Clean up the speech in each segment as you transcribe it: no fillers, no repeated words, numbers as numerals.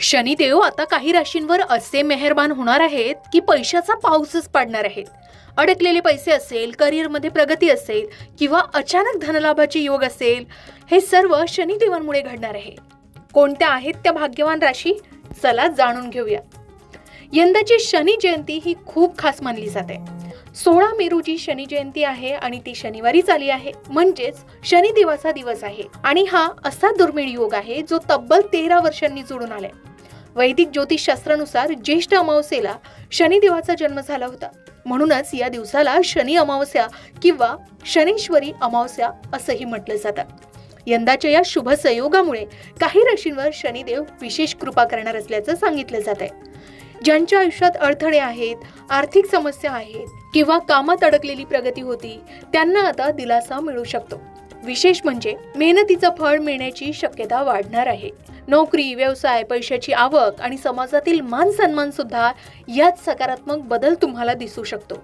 शनिदेव आता काही राशींवर असे मेहरबान होणार आहेत की पैशाचा पाऊसच पाडणार आहेत. अडकलेले पैसे असेल, करिअरमध्ये प्रगती असेल किंवा अचानक धनलाभाचे योग असेल, हे सर्व शनिदेवांमुळे घडणार आहे. कोणत्या आहेत त्या भाग्यवान राशी? चला जाणून घेऊया. यंदाची शनी जयंती ही खूप खास मानली जाते. 16 मे रोजी शनी जयंती आहे आणि ती शनिवारीच आली आहे, म्हणजेच शनिदेवाचा दिवस आहे. आणि हा असा दुर्मिळ योग आहे जो तब्बल 13 वर्षांनी जुळून आलाय. वैदिक ज्योतिषशास्त्रानुसार ज्येष्ठ अमावस्येला शनिदेवाचा जन्म झाला होता. म्हणूनच या दिवसाला शनी अमावस्या किंवा शनीश्वरी अमावस्या असंही म्हटलं जातं. यंदाच्या या शुभ संयोगामुळे काही राशींवर शनिदेव विशेष कृपा करणार असल्याचं सांगितलं जात आहे. ज्यांच्या आयुष्यात अडथळे आहेत, आर्थिक समस्या आहेत किंवा कामात अडकलेली प्रगती होती, त्यांना आता दिलासा मिळू शकतो. विशेष म्हणजे मेहनतीचं फळ मिळण्याची शक्यता वाढणार आहे. नोकरी, व्यवसाय, पैशाची आवक आणि समाजातील मान सन्मान सुद्धा यात सकारात्मक बदल तुम्हाला दिसू शकतो.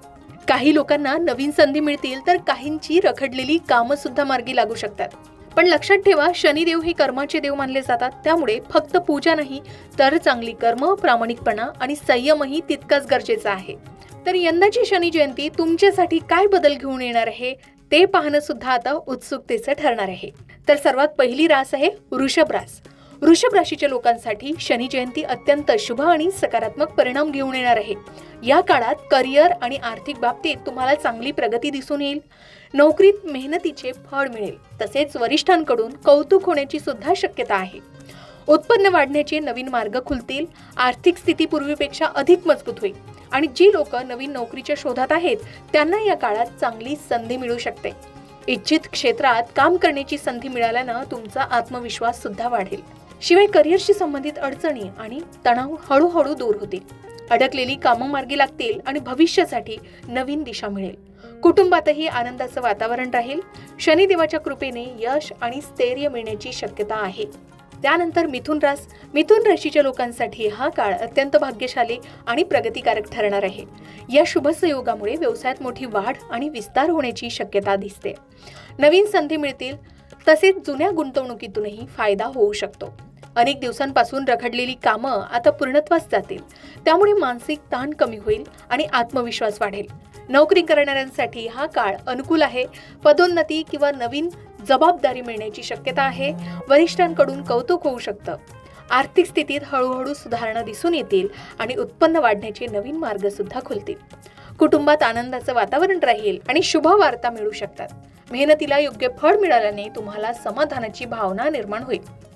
काही लोकांना नवीन संधी मिळतील तर काहींची रखडलेली कामं सुद्धा मार्गी लागू शकतात. पण लक्षात ठेवा, शनिदेव हे कर्माचे देव मानले जातात. त्यामुळे फक्त पूजा नाही तर चांगली कर्म, प्रामाणिकपणा आणि संयमही तितकाच गरजेचा आहे. तर यंदाची शनी जयंती तुमच्यासाठी काय बदल घेऊन येणार आहे ते पाहणं सुद्धा आता उत्सुकतेचं ठरणार आहे. तर सर्वात पहिली रास आहे वृषभ रास. वृषभ राशीच्या लोकांसाठी शनी जयंती अत्यंत शुभ आणि सकारात्मक परिणाम घेऊन येणार आहे. या काळात करिअर आणि आर्थिक बाबतीत तुम्हाला चांगली प्रगती दिसून येईल. नोकरीत मेहनतीचे फळ मिळेल. तसेच वरिष्ठांकडून कौतुक होण्याची सुद्धा शक्यता आहे. उत्पन्न वाढण्याचे नवीन मार्ग खुलतील. आर्थिक स्थिती पूर्वीपेक्षा अधिक मजबूत होईल आणि जी लोक नवीन नोकरीच्या शोधात आहेत त्यांना या काळात चांगली संधी मिळू शकते. इच्छित क्षेत्रात काम करण्याची संधी मिळाल्यानं तुमचा आत्मविश्वास सुद्धा वाढेल. शिवाय करिअरशी संबंधित अडचणी आणि तणाव हळूहळू दूर होतील. अडकलेली कामं मार्गी लागतील आणि भविष्यासाठी नवीन दिशा मिळेल. कुटुंबातही आनंदाचं वातावरण राहील. शनिदेवाच्या कृपेने यश आणि स्थैर्य मिळण्याची शक्यता आहे. त्यानंतर मिथुन रास. मिथुन राशीच्या लोकांसाठी हा काळ अत्यंत भाग्यशाली आणि प्रगतिकारक ठरणार आहे. या शुभ संयोगामुळे व्यवसायात मोठी वाढ आणि विस्तार होण्याची शक्यता दिसते. नवीन संधी मिळतील. तसेच जुन्या गुंतवणुकीतूनही फायदा होऊ शकतो. अनेक दिवसांपासून रखडलेली कामं आता पूर्णत्वास जातील. त्यामुळे मानसिक ताण कमी होईल आणि आत्मविश्वास वाढेल. नोकरी करणाऱ्यांसाठी हा काळ अनुकूल आहे. पदोन्नती किंवा नवीन जबाबदारी मिळण्याची शक्यता आहे. वरिष्ठांकडून कौतुक होऊ शकतं. आर्थिक स्थितीत हळूहळू सुधारणा दिसून येतील आणि उत्पन्न वाढण्याचे नवीन मार्ग सुद्धा खुलतील. कुटुंबात आनंदाचं वातावरण राहील आणि शुभ वार्ता मिळू शकतात. मेहनतीला योग्य फळ मिळाल्याने तुम्हाला समाधानाची भावना निर्माण होईल.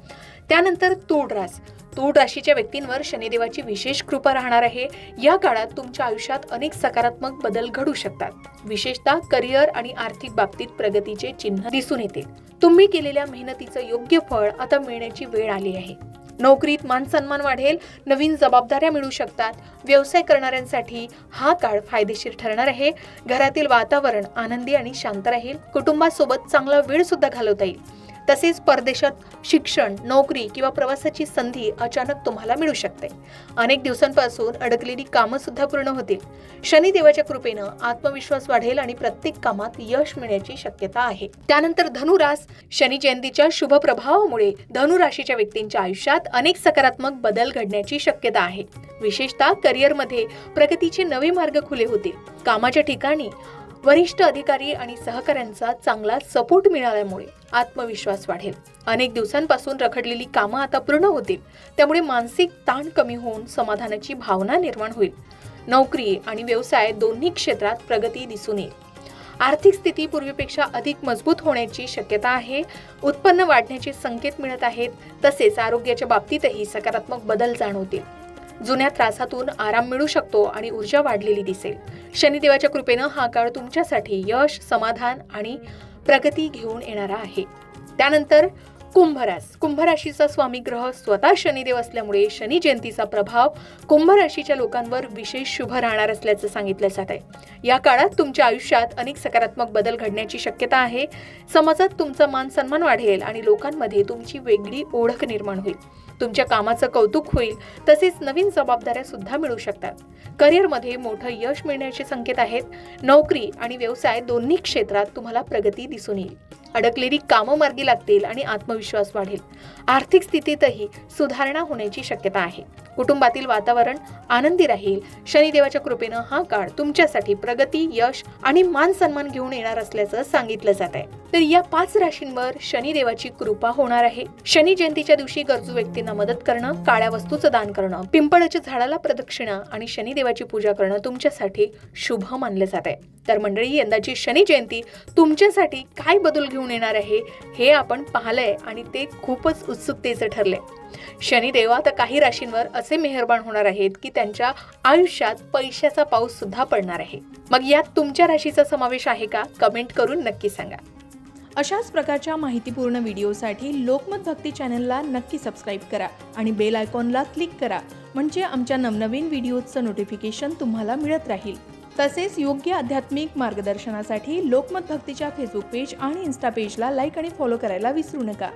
त्यानंतर तुळ रास. तुळ राशीच्या व्यक्तींवर शनिदेवाची विशेष कृपा राहणार आहे. या काळात तुमच्या आयुष्यात अनेक सकारात्मक बदल घडू शकतात. विशेषतः करिअर आणि आर्थिक बाबतीत प्रगतीचे चिन्ह दिसून येतील. तुम्ही केलेल्या मेहनतीचं योग्य फळ आता मिळण्याची वेळ आली आहे. नोकरीत मान सन्मान वाढेल. नवीन जबाबदाऱ्या मिळू शकतात. व्यवसाय करणाऱ्यांसाठी हा काळ फायदेशीर ठरणार आहे. घरातील वातावरण आनंदी आणि शांत राहील. कुटुंबासोबत चांगला वेळ सुद्धा घालवता येईल. तसेच परदेशात शिक्षण, नोकरी किंवा प्रवासाची संधी अचानक तुम्हाला मिळू शकते. अनेक दिवसांपासून अडकलेली कामं सुद्धा पूर्ण होतील. शनिदेवाच्या कृपेनं आत्मविश्वास वाढेल आणि प्रत्येक कामात यश मिळण्याची शक्यता आहे. त्यानंतर धनुरास. शनी जयंतीच्या शुभ प्रभावामुळे धनु राशीच्या व्यक्तींच्या आयुष्यात अनेक सकारात्मक बदल घडण्याची शक्यता आहे. विशेषतः करिअरमध्ये प्रगतीचे नवे मार्ग खुले होतील. कामाच्या ठिकाणी वरिष्ठ अधिकारी आणि सहकाऱ्यांचा चांगला सपोर्ट मिळाल्यामुळे आत्मविश्वास वाढेल. अनेक दिवसांपासून रखडलेली कामं आता पूर्ण होतील. त्यामुळे मानसिक ताण कमी होऊन समाधानाची भावना निर्माण होईल. नोकरी आणि व्यवसाय दोन्ही क्षेत्रात प्रगती दिसून येईल. आर्थिक स्थिती पूर्वीपेक्षा अधिक मजबूत होण्याची शक्यता आहे. उत्पन्न वाढण्याचे संकेत मिळत आहेत. तसेच आरोग्याच्या बाबतीतही सकारात्मक बदल जाणवतील. जुन्या त्रासातून आराम मिळू शकतो आणि ऊर्जा वाढलेली दिसेल. शनिदेवाच्या कृपेनं हा काळ तुमच्यासाठी यश, समाधान आणि प्रगती घेऊन येणारा आहे. त्यानंतर कुंभ रास. कुंभ राशीचा स्वामी ग्रह स्वतः शनिदेव असल्यामुळे शनी जयंतीचा प्रभाव कुंभ राशीच्या लोकांवर विशेष शुभ राहणार असल्याचं सांगितलं जात आहे. या काळात तुमच्या आयुष्यात अनेक सकारात्मक बदल घडण्याची शक्यता आहे. समाजात तुमचा मान सन्मान वाढेल आणि लोकांमध्ये तुमची वेगळी ओळख निर्माण होईल. तुमच्या कामाचं कौतुक होईल, तसेच नवीन जबाबदाऱ्या सुद्धा मिळू शकतात. करिअरमध्ये मोठं यश मिळण्याचे संकेत आहेत. नोकरी आणि व्यवसाय दोन्ही क्षेत्रात तुम्हाला प्रगती दिसून येईल. अडकलेली कामं मार्गी लागतील आणि आत्मविश्वास वाढेल. आर्थिक स्थितीतही सुधारणा होण्याची शक्यता आहे. कुटुंबातील वातावरण आनंदी राहील. शनिदेवाच्या कृपेनं हा काळ तुमच्यासाठी प्रगती, यश आणि मान सन्मान घेऊन येणार असल्याचं सांगितलं जात आहे. तर या 5 राशींवर शनिदेवाची कृपा होणार आहे. शनी जयंतीच्या दिवशी गरजू व्यक्तींना मदत करणं, काळ्या वस्तूचं दान करणं, पिंपळाच्या झाडाला प्रदक्षिणा आणि शनिदेवाची पूजा करणं तुमच्यासाठी शुभ मानले जात आहे. तर मंडळी, यंदाची शनी जयंती तुमच्यासाठी काय बदल घेऊन येणार आहे हे आपण पाहिलंय आणि ते खूपच उत्सुकतेचं ठरलंय. शनिदेव आता काही राशींवर असे मेहरबान होणार आहेत की त्यांच्या आयुष्यात पैशाचा पाऊस सुद्धा पडणार आहे. मग यात तुमच्या राशीचा समावेश आहे का? कमेंट करून नक्की सांगा. अशाच प्रकारच्या माहितीपूर्ण व्हिडिओसाठी लोकमत भक्ती चॅनलला नक्की सबस्क्राईब करा आणि बेल आयकॉनला क्लिक करा, म्हणजे आमच्या नवनवीन व्हिडिओचं नोटिफिकेशन तुम्हाला मिळत राहील. तसेच योग्य आध्यात्मिक मार्गदर्शनासाठी लोकमत भक्तीच्या फेसबुक पेज आणि इन्स्टा पेजला लाईक आणि फॉलो करायला विसरू नका.